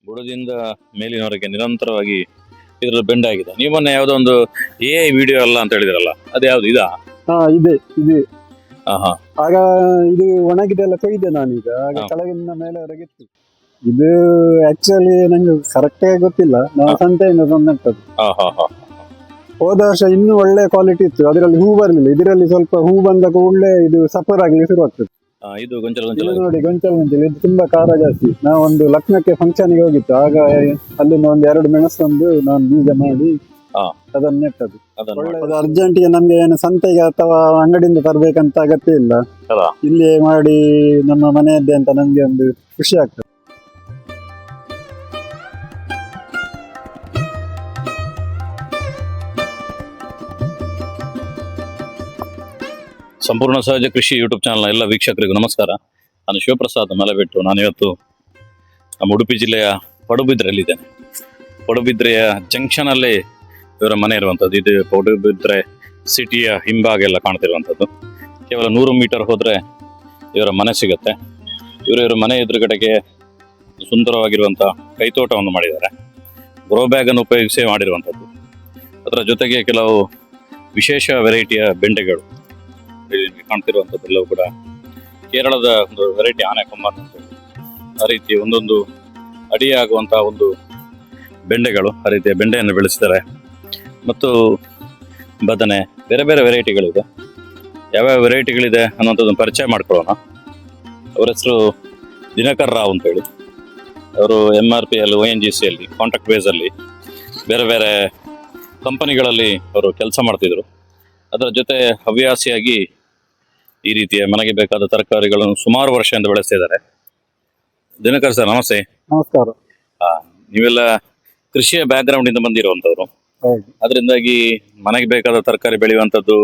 ಬುಡದಿಂದ ಮೇಲಿನವರೆಗೆ ನಿರಂತರವಾಗಿ ಇದರಲ್ಲಿ ಬೆಂಡ್ ಆಗಿದೆ. ನೀವು ಮೊನ್ನೆ ಯಾವುದೋ ಒಂದು ವಿಡಿಯೋ ಅಲ್ಲ ಅಂತ ಹೇಳಿದ್ರಲ್ಲ, ಅದು ಯಾವ್ದು ಇದಾ? ಇದೆ ಇದೆ. ಹಾ, ಆಗ ಇದು ಒಣಗಿದೆಲ್ಲ ಕೊಯ್ದೆ ನಾನೀಗ. ಆಗ ಹಾ. ಕೆಳಗಿನ ಮೇಲೆವರೆಗೆ ಇತ್ತು. ಇದು ಆಕ್ಚುಲಿ ನಂಗೆ ಕರೆಕ್ಟ್ ಆಗಿ ಗೊತ್ತಿಲ್ಲ. ನಾವು ಸಂತೆಯಿಂದ ತಂದದ್ದು. ಹಾ. ಹೋದ ವರ್ಷ ಇನ್ನೂ ಒಳ್ಳೆ ಕ್ವಾಲಿಟಿ ಇತ್ತು, ಅದರಲ್ಲಿ ಹೂ ಬರ್ಲಿಲ್ಲ. ಇದರಲ್ಲಿ ಸ್ವಲ್ಪ ಹೂ ಬಂದ ಕೂಡಲೇ ಇದು ಸಫರ್ ಆಗ್ಲಿಕ್ಕೆ ಶುರುವಾಗ್ತದೆ. ಇದು ಗೊಂಚಲು ಇದು ಗೊಂಚಲು. ನೋಡಿ ಗೊಂಚಲು ಗೊಂಚಲು, ಇದು ತುಂಬಾ ಖಾರ ಜಾಸ್ತಿ. ನಾವು ಒಂದು ಲಗ್ನಕ್ಕೆ ಫಂಕ್ಷನ್ಗೆ ಹೋಗಿತ್ತು, ಆಗ ಅಲ್ಲಿಂದ ಒಂದು 2 ಮೆಣಸೊಂದು ನಾನು ಬೀಜ ಮಾಡಿ ಹಾ. ಅದನ್ನ ನೆಟ್ಟದ್ದು. ಅದನ್ನು ಒಳ್ಳೆ ಅರ್ಜೆಂಟಿಗೆ ನಮ್ಗೆ ಏನು ಸಂತೆಗೆ ಅಥವಾ ಅಂಗಡಿಯಿಂದ ತರ್ಬೇಕಂತ ಅಗತ್ಯ ಇಲ್ಲ. ಅಲ್ಲ? ಇಲ್ಲಿಯೇ ಮಾಡಿ ನಮ್ಮ ಮನೆಯದ್ದೇ ಅಂತ ನಮ್ಗೆ ಒಂದು ಖುಷಿ ಆಗ್ತದೆ. ಸಂಪೂರ್ಣ ಸಹಜ ಕೃಷಿ ಯೂಟ್ಯೂಬ್ ಚಾನಲ್ನ ಎಲ್ಲ ವೀಕ್ಷಕರಿಗೂ ನಮಸ್ಕಾರ. ನಾನು ಶಿವಪ್ರಸಾದ್ ಮಲೆಬೆಟ್ಟು. ನಾನಿವತ್ತು ನಮ್ಮ ಉಡುಪಿ ಜಿಲ್ಲೆಯ ಪಡುಬಿದ್ರೆಯಲ್ಲಿದ್ದೇನೆ. ಪಡುಬಿದ್ರೆಯ ಜಂಕ್ಷನಲ್ಲೇ ಇವರ ಮನೆ ಇರುವಂಥದ್ದು. ಇದು ಪಡುಬಿದ್ರೆ ಸಿಟಿಯ ಹಿಂಭಾಗೆಲ್ಲ ಕಾಣ್ತಿರುವಂಥದ್ದು. ಕೇವಲ 100 ಮೀಟರ್ ಹೋದರೆ ಇವರ ಮನೆ ಸಿಗುತ್ತೆ. ಇವರ ಮನೆ ಎದುರುಗಡೆಗೆ ಸುಂದರವಾಗಿರುವಂಥ ಕೈತೋಟವನ್ನು ಮಾಡಿದ್ದಾರೆ. ಗ್ರೋ ಬ್ಯಾಗನ್ನು ಉಪಯೋಗಿಸಿ ಮಾಡಿರುವಂಥದ್ದು. ಅದರ ಜೊತೆಗೆ ಕೆಲವು ವಿಶೇಷ ವೆರೈಟಿಯ ಬೆಂಡೆಗಳು ಕಾಣ್ತಿರುವಂಥದ್ದೆಲ್ಲವೂ ಕೂಡ ಕೇರಳದ ಒಂದು ವೆರೈಟಿ ಆನೆಕೊಂಬನ್ ಅಂತೇಳಿ, ಆ ರೀತಿ ಒಂದೊಂದು ಅಡಿಯಾಗುವಂತಹ ಒಂದು ಬೆಂಡೆಗಳು, ಆ ರೀತಿಯ ಬೆಂಡೆಯನ್ನು ಬೆಳೆಸಿದ್ದಾರೆ. ಮತ್ತು ಬದನೆ, ಬೇರೆ ಬೇರೆ ವೆರೈಟಿಗಳಿದೆ. ಯಾವ್ಯಾವ ವೆರೈಟಿಗಳಿದೆ ಅನ್ನೋಂಥದ್ದನ್ನು ಪರಿಚಯ ಮಾಡ್ಕೊಳ್ಳೋಣ. ಅವರ ಹೆಸರು ದಿನಕರ್ ರಾವ್ ಅಂತೇಳಿ. ಅವರು MRPL ONGCಯಲ್ಲಿ ಕಾಂಟ್ರಾಕ್ಟ್ ಬೇಸಲ್ಲಿ ಬೇರೆ ಬೇರೆ ಕಂಪನಿಗಳಲ್ಲಿ ಅವರು ಕೆಲಸ ಮಾಡ್ತಿದ್ರು. ಅದರ ಜೊತೆ ಹವ್ಯಾಸಿಯಾಗಿ ಈ ರೀತಿಯ ಮನೆಗೆ ಬೇಕಾದ ತರಕಾರಿಗಳನ್ನು ಸುಮಾರು ವರ್ಷದಿಂದ ಬೆಳೆಸ್ತಿದ್ದಾರೆ. ದಿನಕರ್ ಸರ್ ನಮಸ್ತೆ. ನಮಸ್ಕಾರ. ನೀವೆಲ್ಲ ಕೃಷಿಯ ಬ್ಯಾಕ್ಗ್ರೌಂಡ್ ಇಂದ ಬಂದಿರುವಂತವ್ರು. ಹೌದು. ಅದರಿಂದಾಗಿ ಮನೆಗೆ ಬೇಕಾದ ತರಕಾರಿ ಬೆಳೆಯುವಂಥದ್ದು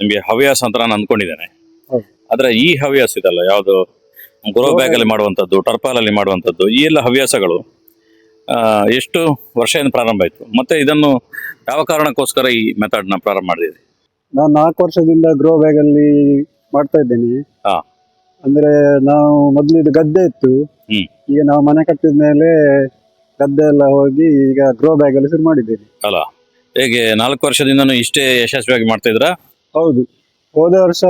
ನಿಮಗೆ ಹವ್ಯಾಸ ಅಂತ ನಾನು ಅಂದ್ಕೊಂಡಿದ್ದೇನೆ. ಹೌದು. ಆದ್ರೆ ಈ ಹವ್ಯಾಸ ಇದಲ್ಲ, ಯಾವುದು ಗ್ರೋ ಬ್ಯಾಗ್ ಅಲ್ಲಿ ಮಾಡುವಂಥದ್ದು, ಟರ್ಪಾಲ್ ಅಲ್ಲಿ ಮಾಡುವಂಥದ್ದು, ಈ ಎಲ್ಲ ಹವ್ಯಾಸಗಳು ಎಷ್ಟು ವರ್ಷದಿಂದ ಪ್ರಾರಂಭ ಆಯಿತು? ಮತ್ತೆ ಇದನ್ನು ಯಾವ ಕಾರಣಕ್ಕೋಸ್ಕರ ಈ ಮೆಥಡ್ನ ಪ್ರಾರಂಭ ಮಾಡಿದ್ದೀರಿ? ನಾನು 4 ವರ್ಷದಿಂದ ಗ್ರೋ ಬ್ಯಾಗ್ ಅಲ್ಲಿ ಮಾಡ್ತಾ ಇದ್ದೇನೆ. ಹಾ. ಅಂದ್ರೆ ನಾವು ಮೊದಲು ಇದು ಗದ್ದೆ ಇತ್ತು. ಈಗ ನಾವು ಮನೆ ಕಟ್ಟಿದ ಮೇಲೆ ಗದ್ದೆ ಎಲ್ಲ ಹೋಗಿ ಈಗ ಗ್ರೋ ಬ್ಯಾಗ್ ಅಲ್ಲಿ ಶುರು ಮಾಡಿದ್ದೇನೆ. ಅಲ್ಲ, ಹೇಗೆ 4 ವರ್ಷದಿಂದನೂ ಇಷ್ಟೇ ಯಶಸ್ವಿಯಾಗಿ ಮಾಡ್ತಾ ಇದ್ರಾ? ಹೌದು. ಹೋದ ವರ್ಷ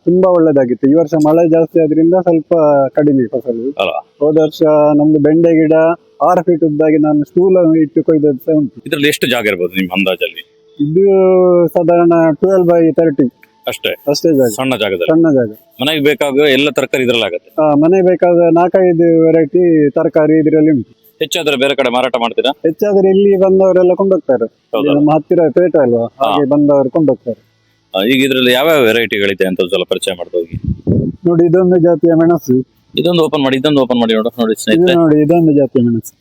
ತುಂಬಾ ಒಳ್ಳೇದಾಗಿತ್ತು. ಈ ವರ್ಷ ಮಳೆ ಜಾಸ್ತಿ ಆದ್ರಿಂದ ಸ್ವಲ್ಪ ಕಡಿಮೆ ಫಸಲು. ಅಲ್ಲ, ಹೋದ ವರ್ಷ ನಮ್ದು ಬೆಂಡೆ ಗಿಡ 6 ಫೀಟ್ ಉದ್ದಾಗಿ ನಾನು ಸ್ಟೂಲ್ ಇಟ್ಟು ಕೊಯ್ದದ್ದು ಸಹ ಉಂಟು. ಇದ್ರಲ್ಲಿ ಎಷ್ಟು ಜಾಗ ಇರ್ಬೋದು ನಿಮ್ಮ ಅಂದಾಜಲ್ಲಿ? ಇದು ಸಾಧಾರಣ 12x30 ಅಷ್ಟೇ ಜಾಗ. ಸಣ್ಣ ಜಾಗದಲ್ಲಿ ಸಣ್ಣ ಜಾಗ. ಮನೆಗೆ ಬೇಕಾಗುವ ಎಲ್ಲ ತರಕಾರಿ ಇದ್ರಲ್ಲಿ ಆಗುತ್ತೆ. ಮನೆ ಬೇಕಾದ 4-5 ವೆರೈಟಿ ತರಕಾರಿ ಇದರಲ್ಲಿ ಉಂಟು. ಹೆಚ್ಚಾದ್ರೆ ಬೇರೆ ಕಡೆ ಮಾರಾಟ ಮಾಡ್ತೀರಾ? ಹೆಚ್ಚಾದ್ರೆ ಇಲ್ಲಿ ಬಂದವರೆಲ್ಲ ಕೊಂಡೋಗ್ತಾರೆ. ಹೌದಾ? ನಮ್ಮ ಹತ್ತಿರ ಪೇಟೆ ಅಲ್ವಾ, ಹಾಗೆ ಬಂದವರು ಕೊಂಡೋಗ್ತಾರೆ. ಈಗ ಇದ್ರಲ್ಲಿ ಯಾವ್ಯಾವ ವೆರೈಟಿಗಳಿದೆ ಅಂತ ಸ್ವಲ್ಪ ಪರಿಚಯ ಮಾಡ್ತಾ ಹೋಗಿ. ನೋಡಿ, ಇದೊಂದು ಜಾತಿಯ ಮೆಣಸು. ಇದೊಂದು ಓಪನ್ ಮಾಡಿ ನೋಡು. ನೋಡಿ ಇದು ಸ್ನೇಹಿತರೆ, ನೋಡಿ, ಇದೊಂದು ಜಾತಿಯ ಮೆಣಸು.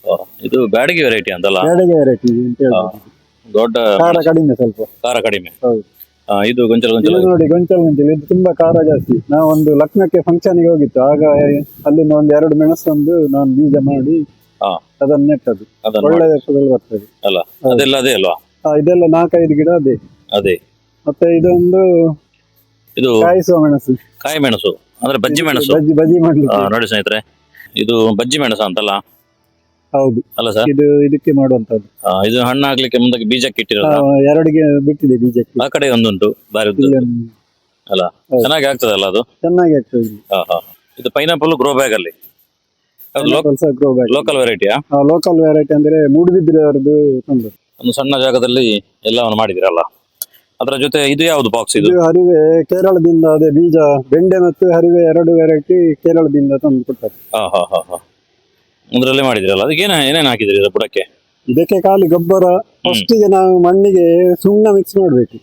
ಇದು ಬ್ಯಾಡಗಿ ವೆರೈಟಿ ಅಂತಲ್ಲ? ಬ್ಯಾಡಗಿ ವೆರೈಟಿ ಅಂತ ಹೇಳ್ಬೋದು. ದೊಡ್ಡ ಖಾರ ಕಡಿಮೆ, ಸ್ವಲ್ಪ ಖಾರ ಕಡಿಮೆ. ಹೌದು. ಇದು ಗೊಂಚಲು ಇದು ಗೊಂಚಲು. ನೋಡಿ ಗೊಂಚಲು ಗೊಂಚಲು, ಇದು ತುಂಬಾ ಖಾರ ಜಾಸ್ತಿ. ನಾವು ಒಂದು ಲಗ್ನಕ್ಕೆ ಫಂಕ್ಷನ್ಗೆ ಹೋಗಿತ್ತು, ಆಗ ಅಲ್ಲಿಂದ ಒಂದು 2 ಮೆಣಸೊಂದು ನಾನು ಬೀಜ ಮಾಡಿ ಹಾ. ಅದನ್ನ ನೆಟ್ಟದ್ದು. ಅದನ್ನು ಒಳ್ಳೆ ಫಸಲು ಬರ್ತದೆ. ಅಲ್ಲ, ಅದೆಲ್ಲ ಅದೇ ಅಲ್ವಾ? ಇದೆಲ್ಲ 4-5 ಗಿಡ ಅದೇ. ಅದೇ. ಮತ್ತೆ ಇದೊಂದು ಇದು ಕಾಯಿಸುವ ಮೆಣಸು, ಕಾಯಿ ಮೆಣಸು ಅಂದ್ರೆ ಬಜ್ಜಿ ಮೆಣಸು. ಬಜ್ಜಿ ಮಾಡ್ಲಿಕ್ಕೆ. ನೋಡಿ ಸ್ನೇಹಿತರೆ, ಇದು ಬಜ್ಜಿ ಮೆಣಸು ಅಂತಲ್ಲ? ಹೌದು. ಅಲ್ಲ ಸರ್, ಇದು ಇದಕ್ಕೆ ಮಾಡುವಂತದ್ದು. ಇದು ಹಣ್ಣು ಆಗ್ಲಿಕ್ಕೆ ಮುಂದಕ್ಕೆ ಬೀಜಕ್ಕೆ ಇಟ್ಟಿರೋದು. 2 ಬಿಟ್ಟಿದೆ ಬೀಜಕ್ಕೆ. ಆ ಕಡೆ ಒಂದುಂಟು ಬಾರಿ ಉದ್ದ. ಅಲ್ಲ, ಹೌದು. ಚೆನ್ನಾಗಿ ಆಗ್ತದಲ್ಲ ಅದು? ಚೆನ್ನಾಗಿ ಆಗ್ತದೆ. ಇದು ಪೈನಾಪಲ್ ಗ್ರೋ ಬ್ಯಾಗ್ ಅಲ್ಲಿ ಲೋಕಲ್ ವೆರೈಟಿಯಾ? ಲೋಕಲ್ ವೆರೈಟಿ ಅಂದ್ರೆ ಮೂಡುಬಿದ್ರೆ ಅವರದ್ದು ತಂದು. ಒಂದು ಸಣ್ಣ ಜಾಗದಲ್ಲಿ ಎಲ್ಲವನ್ನು ಮಾಡಿದಿರಲ್ಲ. ಅದರ ಜೊತೆ ಇದು ಯಾವುದು ಬಾಕ್ಸ್? ಇದು ಹರಿವೆ ಕೇರಳದಿಂದ, ಅದೇ ಬೀಜ ಬೆಂಡೆ ಮತ್ತು ಹರಿವೆ 2 ವೆರೈಟಿ ಕೇರಳದಿಂದ ತಂದು ಕೊಡ್ತಾರೆ. ಅದರಲ್ಲೇ ಮಾಡಿದಿರಲ್ಲ. ಅದಕ್ಕೆ ಏನೇನು ಹಾಕಿದ್ರಿ ಬುಡಕ್ಕೆ? ಇದಕ್ಕೆ ಖಾಲಿ ಗೊಬ್ಬರ. ಫಸ್ಟ್ ಗೆ ನಾವು ಮಣ್ಣಿಗೆ ಸುಣ್ಣ ಮಿಕ್ಸ್ ಮಾಡ್ಬೇಕು,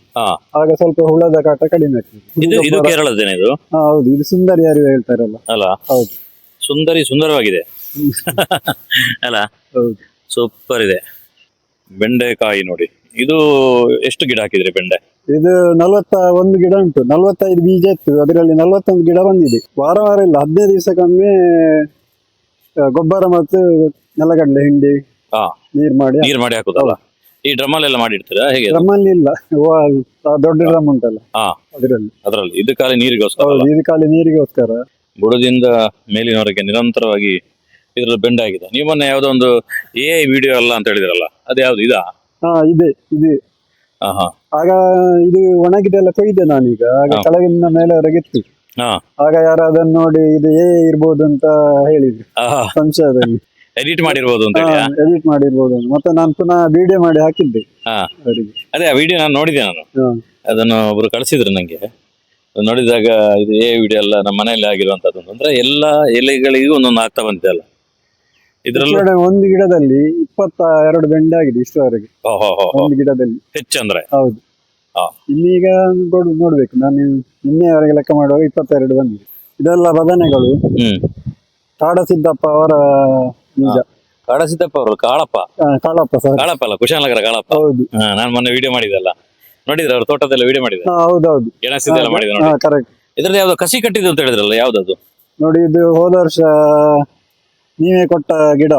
ಆಗ ಸ್ವಲ್ಪ ಹುಳದ ಕಾಟ ಕಡಿಮೆ ಆಗ್ತದೆ. ಇದು ಕೇರಳದೇನೆ ಇದು? ಹೌದು, ಇದು ಸುಂದರಿ ಹರಿವೆ ಹೇಳ್ತಾರಲ್ಲ. ಅಲ್ಲ? ಹೌದು. ಸುಂದರವಾಗಿದೆ ಅಲ್ಲ? ಹೌದು, ಸೂಪರ್ ಇದೆ. ಬೆಂಡೆಕಾಯಿ ನೋಡಿ, ಇದು ಎಷ್ಟು ಗಿಡ ಹಾಕಿದ್ರಿ ಬೆಂಡೆ? ಇದು 41 ಗಿಡ ಉಂಟು. 45 ಬೀಜ ಇತ್ತು, ಅದರಲ್ಲಿ 41 ಗಿಡ ಬಂದಿದೆ. ವಾರ ಇಲ್ಲ, 15 ದಿವಸಕ್ಕೊಮ್ಮೆ ಗೊಬ್ಬರ ಮತ್ತು ನೆಲಗಡಲೆ ಹಿಂಡಿ ನೀರ್ ಮಾಡಿ ಹಾಕುದಲ್ಲ? ಈ ಡ್ರಮ್ಮಲ್ಲೆಲ್ಲ ಮಾಡಿರ್ತೀರಾ ಹೇಗೆ? ಡ್ರಮ್ಮಲ್ಲಿ ಇಲ್ಲ, ದೊಡ್ಡ ಡ್ರಮ್ ಉಂಟಲ್ಲ ಅದರಲ್ಲಿ. ಇದು ಖಾಲಿ ನೀರಿಗೋಸ್ಕರ? ಇದು ಖಾಲಿ ನೀರಿಗೋಸ್ಕರ. ಬುಡದಿಂದ ಮೇಲಿನವರೆಗೆ ನಿರಂತರವಾಗಿ ಇದ್ರಲ್ಲಿ ಬೆಂಡ್ ಆಗಿದೆ. ನೀವು ಮೊನ್ನೆ ಯಾವ್ದೋ ಒಂದು ವಿಡಿಯೋ ಅಲ್ಲ ಅಂತ ಹೇಳಿದ್ರಲ್ಲ, ಅದು ಯಾವ್ದು ಇದಾ? ಹಾ ಇದೆ ಇದೆ. ಹಾ ಹಾ ಆಗ ಇದು ಒಣಗಿದೆಲ್ಲ ಕೊಯ್ದೆ ನಾನೀಗ, ಆಗ ಹಾ. ಕೆಳಗಿನ ಮೇಲೆವರೆಗೆ ಇತ್ತು. ಹಾ ಆಗ ಯಾರು ಅದನ್ನ ನೋಡಿ ಇದು ಇರ್ಬೋದು ಅಂತ ಹೇಳಿದ್ರು ಸಂಶಯದಲ್ಲಿ. ಎಡಿಟ್ ಮಾಡಿರ್ಬೋದು ಅಂತ ಹೇಳಿ. ಎಡಿಟ್ ಮಾಡಿರ್ಬೋದು ಅಂತ. ಮತ್ತೆ ನಾನು ಪುನಃ ವಿಡಿಯೋ ಮಾಡಿ ಹಾಕಿದ್ದೆ ಹಾ ಅವರಿಗೆ. ಅದೇ ಆ ವಿಡಿಯೋ ನಾನು ನೋಡಿದೆ. ನಾನು ಹಾ. ಅದನ್ನು ಒಬ್ರು ಕಳಿಸಿದ್ರು ನಂಗೆ. ಅದು ನೋಡಿದಾಗ ಇದು ವಿಡಿಯೋ ಅಲ್ಲ, ನಮ್ಮ ಮನೆಯಲ್ಲಿ ಆಗಿರುವಂತದ್ದು ಅಂದ್ರೆ ಎಲ್ಲ ಎಲೆಗಳಿಗೂ ಒಂದೊಂದು ಆಗ್ತಾ ಬಂದಿದೆ ಅಲ್ಲ ಇದ್ರಲ್ಲೂ. ಈ ಕಡೆ ಒಂದು ಗಿಡದಲ್ಲಿ 22 ಬೆಂಡೆ ಆಗಿದೆ ಇಷ್ಟರವರೆಗೆ, ಒಂದು ಗಿಡದಲ್ಲಿ. ಹೆಚ್ಚಂದ್ರೆ ಹೌದು. ಹಾ. ಇನ್ನೀಗ ನೋಡ್ಬೇಕು, ನಾನು ನಿನ್ನೆವರೆಗೆ ಲೆಕ್ಕ ಮಾಡುವಾಗ 22 ಬಂದಿದೆ. ಇದೆಲ್ಲ ಬದನೆಗಳು. ಕಾಡಸಿದ್ದಪ್ಪ ಅವರ ಬೀಜ. ಕಾಡಸಿದ್ದಪ್ಪ ಅವರು ಕಾಳಪ್ಪ ಕಾಳಪ್ಪ ಸರ್. ಕಾಳಪ್ಪ ಅಲ್ಲ, ಕುಶಾಲನಗರ ಕಾಳಪ್ಪ. ಹೌದು. ನಾನು ಮೊನ್ನೆ ವಿಡಿಯೋ ಮಾಡಿದಲ್ಲ, ನೋಡಿದ್ರೆ ಅವ್ರ ತೋಟದಲ್ಲ ವಿಡಿಯೋ ಮಾಡಿದೆ. ಹೌದೌದು, ಗೆಣಸಿದ್ದೆಲ್ಲ ಮಾಡಿದೆ ನೋಡಿ. ಕರೆಕ್ಟ್. ಇದ್ರಲ್ಲಿ ಯಾವ್ದೋ ಕಸಿ ಕಟ್ಟಿದ್ದು ಅಂತ ಹೇಳಿದ್ರಲ್ಲ, ಯಾವ್ದದು? ನೋಡಿ, ಇದು ಹೋದ ವರ್ಷ ನೀವೇ ಕೊಟ್ಟ ಗಿಡ.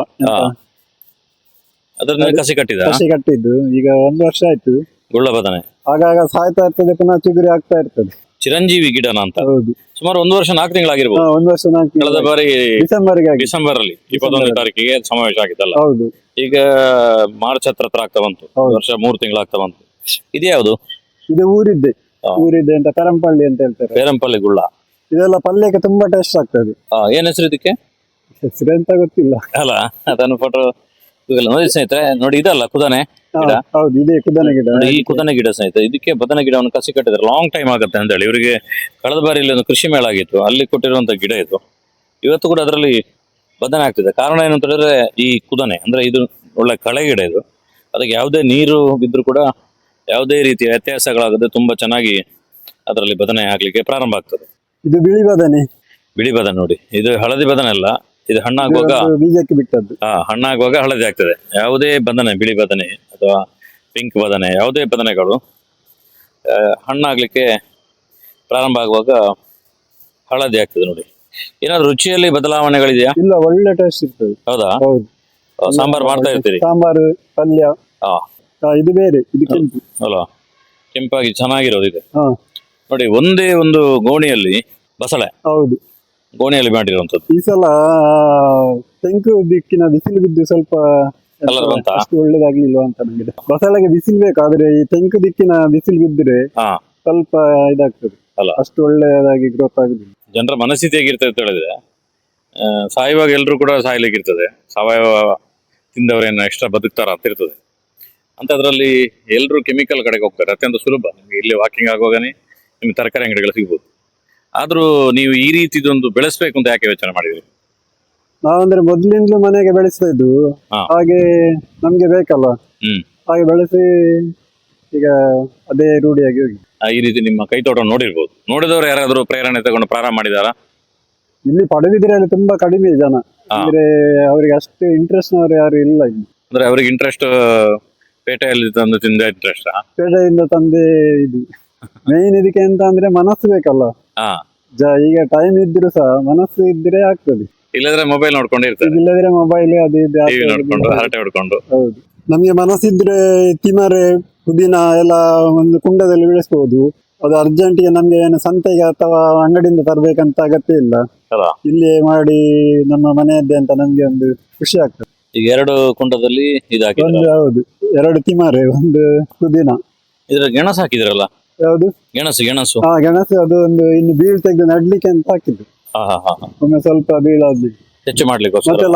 ಅದ್ರಲ್ಲಿ ಕಸಿ ಕಟ್ಟಿದ ಕಸಿ ಕಟ್ಟಿದ್ದು ಈಗ 1 ವರ್ಷ ಆಯ್ತು. ಗುಳ್ಳ ಬದನೆ ಆಗಾಗ ಸಾಯ್ತಾ ಇರ್ತದೆ, ಪುನಃ ಚಿಗುರಿ ಆಗ್ತಾ ಇರ್ತದೆ. ಚಿರಂಜೀವಿ ಗಿಡನ ಅಂತ. ಹೌದು. ಸುಮಾರು 1 ವರ್ಷ 4 ತಿಂಗಳಾಗಿರ್ಬೋದು. 1 ವರ್ಷ 4 ಕಳೆದ ಬಾರಿ ಡಿಸೆಂಬರ್ಗೆ ಆಗಿದೆ. ಡಿಸೆಂಬರ್ ಅಲ್ಲಿ 21ನೇ ತಾರೀಕಿಗೆ ಸಮಾವೇಶ ಆಗಿತ್ತಲ್ಲ. ಹೌದು. ಈಗ ಮಾರ್ಚ್ ಹತ್ರ ಆಗ್ತಾ ಬಂತು. ಹೌದು. ವರ್ಷ 3 ತಿಂಗಳಾಗ್ತಾ ಬಂತು. ಇದು ಯಾವುದು? ಇದು ಊರಿದ್ದೆ ಅಂತ ಪರಂಪಳ್ಳಿ ಅಂತ ಹೇಳ್ತಾರೆ. ಪೇರಂಪಲ್ಲಿ ಗುಳ್ಳ. ಇದೆಲ್ಲ ಪಲ್ಯಕ್ಕೆ ತುಂಬಾ ಟೇಸ್ಟ್ ಆಗ್ತದೆ. ಏನ್ ಹೆಸರು ಇದಕ್ಕೆ? ಹೆಸರು ಅಂತ ಗೊತ್ತಿಲ್ಲ. ಅಲ್ಲ, ಅದನ್ನು ಫೋಟೋ ನೋಡಿ ಸ್ನೇಹಿತರೆ. ನೋಡಿ, ಇದಲ್ಲ ಕುದನೆ ಗಿಡ. ಹೌದು, ಇದೇ ಕುದನೆ ಗಿಡ. ನೋಡಿ, ಈ ಕುದನೆ ಗಿಡ ಸ್ನೇಹಿತರೆ. ಇದಕ್ಕೆ ಬದನೆ ಗಿಡವನ್ನು ಕಸಿ ಕಟ್ಟಿದ್ರೆ ಲಾಂಗ್ ಟೈಮ್ ಆಗುತ್ತೆ ಅಂತ ಹೇಳಿ ಇವರಿಗೆ ಕಳೆದ ಬಾರಿ ಇಲ್ಲಿ ಒಂದು ಕೃಷಿ ಮೇಳ ಆಗಿತ್ತು, ಅಲ್ಲಿ ಕೊಟ್ಟಿರುವಂತ ಗಿಡ ಇದು. ಇವತ್ತು ಕೂಡ ಅದರಲ್ಲಿ ಬದನೆ ಆಗ್ತಿದೆ. ಕಾರಣ ಏನು ಅಂತ ಹೇಳಿದ್ರೆ, ಈ ಕುದನೆ ಅಂದ್ರೆ ಇದು ಒಳ್ಳೆ ಕಳೆ ಗಿಡ ಇದು. ಅದಕ್ಕೆ ಯಾವುದೇ ನೀರು ಬಿದ್ದರೂ ಕೂಡ ಯಾವುದೇ ರೀತಿಯ ವ್ಯತ್ಯಾಸಗಳಾಗದೆ ತುಂಬಾ ಚೆನ್ನಾಗಿ ಅದರಲ್ಲಿ ಬದನೆ ಆಗ್ಲಿಕ್ಕೆ ಪ್ರಾರಂಭ ಆಗ್ತದೆ. ಇದು ಬಿಳಿ ಬದನೆ. ಬಿಳಿ ಬದನೆ ನೋಡಿ, ಇದು ಹಳದಿ ಬದನೆ ಅಲ್ಲ. ಇದು ಹಣ್ಣಾಗುವಾಗ ಬೀಜಕ್ಕೆ ಬಿಟ್ಟದ್ದು. ಹಣ್ಣಾಗುವಾಗ ಹಳದಿ ಆಗ್ತದೆ. ಯಾವುದೇ ಬದನೆ, ಬಿಳಿ ಬದನೆ ಅಥವಾ ಪಿಂಕ್ ಬದನೆ, ಯಾವುದೇ ಬದನೆಗಳು ಹಣ್ಣಾಗ್ಲಿಕ್ಕೆ ಪ್ರಾರಂಭ ಆಗುವಾಗ ಹಳದಿ ಆಗ್ತದೆ. ನೋಡಿ, ಏನಾದ್ರು ರುಚಿಯಲ್ಲಿ ಬದಲಾವಣೆಗಳಿದೆಯಾ? ಇಲ್ಲ, ಒಳ್ಳೆ ಟೇಸ್ಟ್ ಇರ್ತದೆ. ಹೌದಾ? ಹೌದು. ಸಾಂಬಾರ್ ಮಾಡ್ತಾ ಇರ್ತೀರಿ? ಸಾಂಬಾರು, ಪಲ್ಯ. ಇದು ಬೇರೆ, ಇದು ಕೆಂಪು ಅಲ್ವಾ? ಕೆಂಪಾಗಿ ಚೆನ್ನಾಗಿರೋದು ಇದೆ. ಹಾ. ನೋಡಿ, ಒಂದೇ ಒಂದು ಗೋಣಿಯಲ್ಲಿ ಬಸಳೆ. ಹೌದು, ಗೋಣಿಯಲ್ಲಿ ಮಾಡಿರುವಂತದ್ದು. ಈ ಸಲ ತೆಂಕು ದಿಕ್ಕಿನ ಬಿಸಿಲು ಬಿದ್ದು ಸ್ವಲ್ಪ ಕಲರ್ ಬಂತ? ಅಷ್ಟು ಒಳ್ಳೇದಾಗ್ಲಿಲ್ವಾ ಅಂತ ನನಗೆ. ಬಸಳೆಗೆ ಬಿಸಿಲು ಬೇಕು, ಆದ್ರೆ ಈ ತೆಂಕು ದಿಕ್ಕಿನ ಬಿಸಿಲು ಬಿದ್ದರೆ ಸ್ವಲ್ಪ ಇದಾಗ್ತದೆ ಅಲ್ಲ, ಅಷ್ಟು ಒಳ್ಳೆಯದಾಗಿ ಗ್ರೋತ್ ಆಗುದಿಲ್ಲ. ಜನರ ಮನಸ್ಥಿತಿ ಹೇಗಿರ್ತದೆ ಅಂತ ಹೇಳಿದ್ರೆ, ಸಾಯುವಾಗ ಎಲ್ರು ಕೂಡ ಸಾಯ್ಲಿಕ್ಕೆ ಇರ್ತದೆ. ಸಾವಯವ ತಿಂದವರೇನು ಎಕ್ಸ್ಟ್ರಾ ಬದುಕ್ತಾರ ಅಂತ ಇರ್ತದೆ. ಅಂತ ಅದರಲ್ಲಿ ಎಲ್ಲರೂ ಕೆಮಿಕಲ್ ಕಡೆಗೆ ಹೋಗ್ತಾರೆ. ಅತ್ಯಂತ ಸುಲಭ ನಿಮ್ಗೆ ಇಲ್ಲಿ ವಾಕಿಂಗ್ ಆಗುವಾಗನೇ ನಿಮ್ಗೆ ತರಕಾರಿ ಅಂಗಡಿಗಳು ಸಿಗ್ಬೋದು. ಆದ್ರೂ ನೀವು ಈ ರೀತಿದೊಂದು ಬೆಳೆಸ್ಬೇಕು ಅಂತ ಯಾಕೆ ಯೋಚನೆ ಮಾಡಿದ್ರಿ? ನಾವಂದ್ರೆ ಮೊದ್ಲಿಂದಲೂ ಮನೆಗೆ ಬೆಳೆಸ್ತಾ ಇದ್ವು, ಹಾಗೆ ನಮ್ಗೆ ಬೇಕಲ್ಲ, ಹಾಗೆ ಬೆಳೆಸಿ ಈಗ ಅದೇ ರೂಢಿಯಾಗಿ ಹೋಗಿ. ಈ ರೀತಿ ನಿಮ್ಮ ಕೈ ತೋಟ ನೋಡಿರ್ಬೋದು. ನೋಡಿದವರು ಯಾರಾದ್ರೂ ಪ್ರೇರಣೆ ತಗೊಂಡು ಪ್ರಾರಂಭ ಮಾಡಿದಾರಾ? ಇಲ್ಲಿ ಪಡುಬಿದ್ರೆಯಲ್ಲಿ ತುಂಬಾ ಕಡಿಮೆ ಜನ, ಅಂದ್ರೆ ಅವರಿಗೆ ಅಷ್ಟು ಇಂಟ್ರೆಸ್ಟ್ ನವರು ಯಾರು ಇಲ್ಲ ಇಲ್ಲಿ. ಅಂದ್ರೆ ಅವ್ರಿಗೆ ಇಂಟ್ರೆಸ್ಟ್ ಪೇಟೆಯಲ್ಲಿ ತಂದು ತಿಂದ ಇಂಟ್ರೆಸ್ಟ್? ಪೇಟೆಯಿಂದ ತಂದೆ ಇದು ಮೇನ್. ಇದಕ್ಕೆ ಎಂತ ಅಂದ್ರೆ ಮನಸ್ಸು ಬೇಕಲ್ಲ. ಈಗ ಟೈಮ್ ಇದ್ರು ಸಹ ಮನಸ್ಸು ಇದ್ರೆ ಆಗ್ತದೆ. ಇಲ್ಲದ್ರೆ ಮೊಬೈಲ್ ನೋಡ್ಕೊಂಡು ಇರ್ತಾರೆ. ಇಲ್ಲದ್ರೆ ಮೊಬೈಲ್ ಅದು ಇದು ನೋಡ್ಕೊಂಡು ಹರಟೆ ಹೊಡ್ಕೊಂಡು. ಹೌದು, ನಮ್ಗೆ ಮನಸ್ಸಿದ್ರೆ ತಿಮರೆ, ಪುದೀನ ಎಲ್ಲ ಒಂದು ಕುಂಡದಲ್ಲಿ ಬೆಳೆಸಬಹುದು. ಅದು ಅರ್ಜೆಂಟಿಗೆ ನಮ್ಗೆ ಏನು ಸಂತೆಗೆ ಅಥವಾ ಅಂಗಡಿಯಿಂದ ತರ್ಬೇಕಂತ ಅಗತ್ಯ ಇಲ್ಲ. ಇಲ್ಲಿ ಮಾಡಿ ನಮ್ಮ ಮನೆಯದ್ದೇ ಅಂತ ನಮ್ಗೆ ಒಂದು ಖುಷಿ ಆಗ್ತದೆ. ಈಗ 2 ಕುಂಡದಲ್ಲಿ ಒಂದು ಹೌದು, 2 ತಿಮರೆ, ಒಂದು ಪುದೀನ. ಇದ್ರ ಗೆಣಸು ಹಾಕಿದ್ರಲ್ಲ? ಯಾವುದು? ಗೆಣಸು. ಗೆಣಸು ಅದು ಒಂದು ಇನ್ನು ಬೀಳ್ ತೆಗೆದು ನಡ್ಲಿಕ್ಕೆ ಅಂತ ಹಾಕಿದ್ದು. ಒಮ್ಮೆ ಸ್ವಲ್ಪ ಬೀಳಾದ್ಲಿ ಹೆಚ್ಚು ಮಾಡ್ಲಿಕ್ಕೆ. ಮತ್ತೆ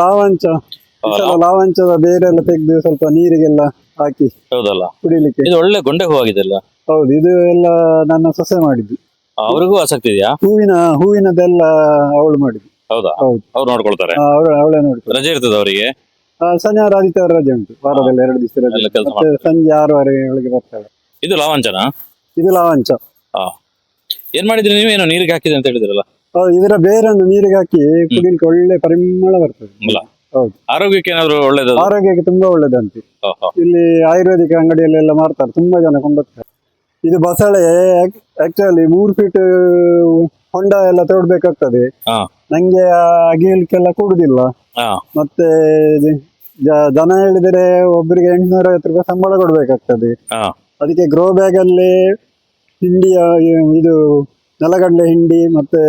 ಲಾವಂಚದ ಬೇರೆ ಎಲ್ಲ ತೆಗೆದು ಸ್ವಲ್ಪ ನೀರಿಗೆಲ್ಲ ಹಾಕಿ. ಹೌದಲ್ಲ, ಕುಡಿಲಿಕ್ಕೆ. ಇದು ಒಳ್ಳೆ ಗೊಂಡೆ ಹೂ ಆಗಿದೆಲ್ಲ. ಹೌದು, ಇದು ಎಲ್ಲ ನನ್ನ ಸೊಸೆ ಮಾಡಿದ್ದು. ಅವ್ರಿಗೂ ಆಸಕ್ತಿ ಇದೆಯಾ? ಹೂವಿನದೆಲ್ಲ ಅವಳು ಮಾಡಿದ್ದು. ಹೌದಾ? ಹೌದು, ಅವ್ರು ನೋಡ್ಕೊಳ್ತಾರೆ. ಅವಳೇ ನೋಡ್ತಾರೆ. ರಜೆ ಇರ್ತದೆ ಅವರಿಗೆ? ಶನಿವಾರ ಆದಿತ್ಯವಾರ ರಜೆ ಉಂಟು, ವಾರದಲ್ಲಿ 2 ದಿವಸ ರಜೆ. ಮತ್ತೆ ಸಂಜೆ 6:30 ಒಳಗೆ ಬರ್ತಾಳೆ. ಇದು ಲಾವಂಚನ? ಇದು ಲಾವಂಚ. ಏನ್ ಮಾಡಿದ್ರಿ ನೀವೇನೋ ನೀರಿಗೆ ಹಾಕಿದೆ ಅಂತ ಹೇಳಿದ್ರಲ್ಲ? ಇದರ ಬೇರನ್ನು ನೀರಿಗೆ ಹಾಕಿ ಕುಡಿಲಿಕ್ಕೆ ಒಳ್ಳೆ ಪರಿಮಳ ಬರ್ತದೆ. ಹೌದು, ಆರೋಗ್ಯಕ್ಕೆ ಏನಾದ್ರು ಒಳ್ಳೇದು? ಆರೋಗ್ಯಕ್ಕೆ ತುಂಬಾ ಒಳ್ಳೇದಂತೆ. ಇಲ್ಲಿ ಆಯುರ್ವೇದಿಕ ಅಂಗಡಿಯಲ್ಲೆಲ್ಲ ಮಾರ್ತಾರೆ, ತುಂಬಾ ಜನ ಕೊಂಡೋಗ್ತಾರೆ. ಇದು ಬಸಳೆ ಆಕ್ಚುಲಿ 3 ಫೀಟ್ ಹೊಂಡ ಎಲ್ಲ ತೋಡ್ಬೇಕಾಗ್ತದೆ. ನಂಗೆ ಅಗಿಲಿಕ್ಕೆಲ್ಲ ಕೂಡುದಿಲ್ಲ. ಮತ್ತೆ ಜನ ಹೇಳಿದರೆ ಒಬ್ಬರಿಗೆ 850 ರೂಪಾಯಿ ಸಂಬಳ ಕೊಡ್ಬೇಕಾಗ್ತದೆ. ಅದಕ್ಕೆ ಗ್ರೋ ಬ್ಯಾಗ್ ಅಲ್ಲಿ ಹಿಂಡಿಯ ಇದು ನೆಲಗಡಲೆ ಹಿಂಡಿ, ಮತ್ತೆ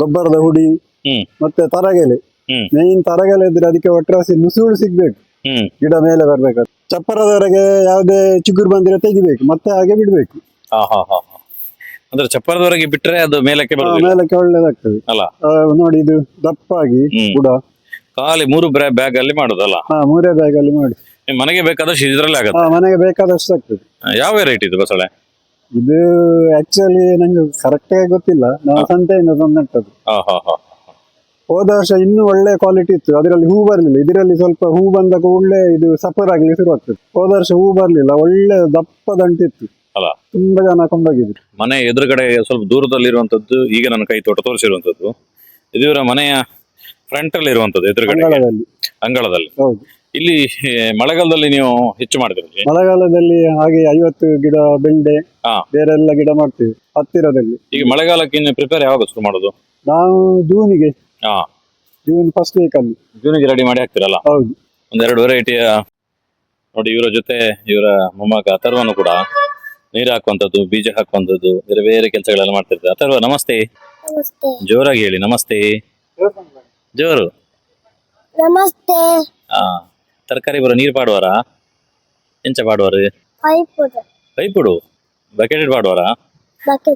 ಗೊಬ್ಬರದ ಹುಡಿ, ಮತ್ತೆ ತರಗೆಲೆ ಹ್ಮ್ ಮೇನ್ ತರಗೆಲ್ಲ ಇದ್ರೆ ಅದಕ್ಕೆ ಒಟ್ರಾಸಿ ನುಸುಳು ಸಿಗ್ಬೇಕು, ಹ್ಮ್ ಗಿಡ ಮೇಲೆ ಬರ್ಬೇಕು. ಚಪ್ಪರದವರೆಗೆ ಯಾವುದೇ ಚಿಗುರು ಬಂದ್ರೆ ತೆಗಿಬೇಕು, ಮತ್ತೆ ಹಾಗೆ ಬಿಡ್ಬೇಕು. ಹಾ ಹಾ ಹಾ ಹಾ. ಅಂದ್ರೆ ಚಪ್ಪರದವರೆಗೆ ಬಿಟ್ರೆ ಅದು ಮೇಲಕ್ಕೆ ಬರುದಿಲ್ಲ ಮೇಲಕ್ಕೆ ಒಳ್ಳೇದಾಗ್ತದೆ. ಅಲ್ಲ. ನೋಡಿ ಇದು ದಪ್ಪಾಗಿ ಹ್ಮ್. ಬುಡ. ಖಾಲಿ 3 ಬ್ಯಾಗ್ ಅಲ್ಲಿ ಮಾಡುದಲ್ಲ. ಮೂರೇ ಬ್ಯಾಗ್ ಅಲ್ಲಿ ಮಾಡಿ. ನಿಮ್ ಮನೆಗೆ ಬೇಕಾದಷ್ಟು ಇದ್ರಲ್ಲೇ ಆಗತ್ತೆ. ಮನೆಗೆ ಬೇಕಾದಷ್ಟು ಆಗ್ತದೆ. ಯಾವ ವೆರೈಟಿ ಇದು ಬಸಳೆ? ಇದು ಆಕ್ಚುಲಿ ನಂಗೆ ಕರೆಕ್ಟ್ ಆಗಿ ಗೊತ್ತಿಲ್ಲ, ನಾವು ಸಂತೆಯಿಂದ ತಂದು ನಟ್ಟದ್ದು. ಹಾ ಹಾ ಹಾ. ಹೋದ ವರ್ಷ ಇನ್ನೂ ಒಳ್ಳೆ ಕ್ವಾಲಿಟಿ ಇತ್ತು, ಅದರಲ್ಲಿ ಹೂ ಬರ್ಲಿಲ್ಲ. ಇದರಲ್ಲಿ ಸ್ವಲ್ಪ ಹೂ ಬಂದ ಕೂಡಲೇ ಇದು ಸಫರ್ ಆಗ್ಲಿಕ್ಕೆ ಶುರು ಆಗ್ತದೆ. ಹೋದ ವರ್ಷ ಹೂ ಬರ್ಲಿಲ್ಲ, ಒಳ್ಳೆ ದಪ್ಪ ದಂಟಿತ್ತು, ಅಲ್ಲ. ತುಂಬಾ ಜನ ಕೊಂಡೋಗಿದ್ರು. ಮನೆ ಎದುರುಗಡೆ ಸ್ವಲ್ಪ ದೂರದಲ್ಲಿರುವಂತದ್ದು ಈಗ ನನ್ನ ಕೈ ತೋಟ ತೋರಿಸಿರುವಂತದ್ದು. ಇದು ಇವರ ಮನೆಯ ಫ್ರಂಟ್ ಅಲ್ಲಿ ಇರುವಂತದ್ದು, ಎದುರುಗಡೆ ಅಂಗಳದಲ್ಲಿ. ಅಂಗಳದಲ್ಲಿ. ಹೌದು. ಇಲ್ಲಿ ಮಳೆಗಾಲದಲ್ಲಿ ನೀವು ಹೆಚ್ಚು ಮಾಡ್ತೀರಿ? ಮಳೆಗಾಲದಲ್ಲಿ ಹಾಗೆ 50 ಗಿಡ ಬೆಂಡೆ, ಹಾ. ಬೇರೆ ಎಲ್ಲ ಗಿಡ ಮಾಡ್ತೀವಿ ಹತ್ತಿರದಲ್ಲಿ. ಈಗ ಮಳೆಗಾಲಕ್ಕೆ ಇನ್ನು ಪ್ರಿಪೇರ್ ಯಾವಾಗ ಶುರು ಮಾಡೋದು? ನಾವು ಜೂನಿಗೆ, ಹಾ, ಜೂನ್ ಫಸ್ಟ್ ವೀಕ್ ಅಲ್ಲಿ. ಜೂನಿಗೆ ರೆಡಿ ಮಾಡಿ ಹಾಕ್ತಿರಲ್ಲ? ಹೌದು. ಒಂದೆರಡು ವೆರೈಟಿಯ ನೋಡಿ. ಇವರ ಜೊತೆ ಇವರ ಮೊಮ್ಮಗ ಅಥರ್ವನು ಕೂಡ ನೀರು ಹಾಕುವಂಥದ್ದು, ಬೀಜ ಹಾಕುವಂಥದ್ದು, ಬೇರೆ ಬೇರೆ ಕೆಲಸಗಳೆಲ್ಲ ಮಾಡ್ತಿರ್ತಾರೆ. ಅಥರ್ವ ನಮಸ್ತೆ. ನಮಸ್ತೆ. ಜೋರಾಗಿ ಹೇಳಿ ನಮಸ್ತೆ. ಜೋರು. ನಮಸ್ತೆ. ಹಾ. ತರಕಾರಿ ಬರೋ ನೀರು ಪಾಡುವಾರ ಎಂಚ ಪಾಡುವಾರು? ಪೈಪುಡು ಪೈಪುಡು ಬಕೆಟ್ ಪಾಡುವಾರ? ಬಕೆಟ್